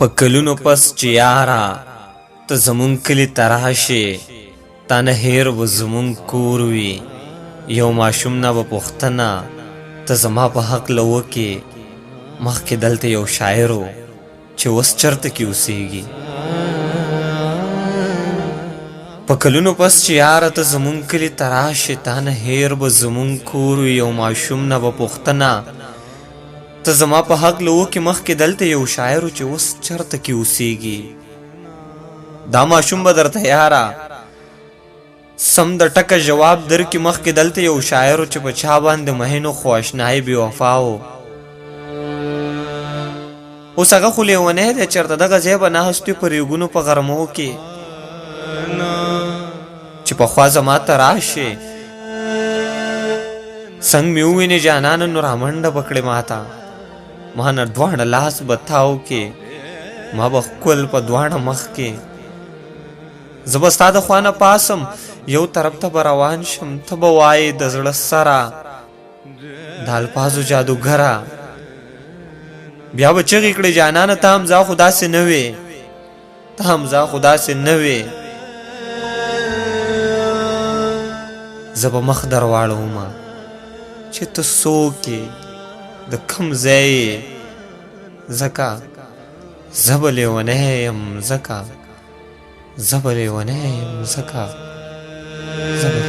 په کلونو پس چې یاره ته زمون کلي ته راشې تا نه هیر به زمون کور وي یو ماشوم نه به پوښتنه ته زما په هکله وکې مخکې دلته یو شاعر و چې اوس چرته کې اوسېږي په کلونو پس چې یاره ته زمون کلي ته راشې تا نه هیر به زمون کور وي یو ماشوم نه به پوښتنه ته زما په هکله وکې مخکې دلته یو شاعر و چې اوس چرته کې اوسېږي دا ماشوم به درته یاره سم د ټکه جواب درکې مخکې دلته یو شاعر و چې په چا باندې مهینو خو اشنایي بې وفا و اوس هغه خو لیونی دی چېرته دغه ځای به ناست وي په ریګونو په غرمو کې چې پخوا زما ته راشې څنګ مې ووینې جانانه نو رامنډه به کړې ما ته ما نه دواړه لاس به تاو کې ما به ښکل په دواړه مخ کې زه به ستا د خوا نه پاسم یو طرف ته به روان شم ته به وایې د زړه سره د الفاظو جادوګره بیا به چغې کړې جانانه ته هم ځه خو داسې نه وې ته هم ځه خو داسې نه وې زه به مخ در واړومه چې ته څوک یې د کوم ځای یې ځکه زه به لیونی یم ځکه زه به لیونی یم ځکه زه به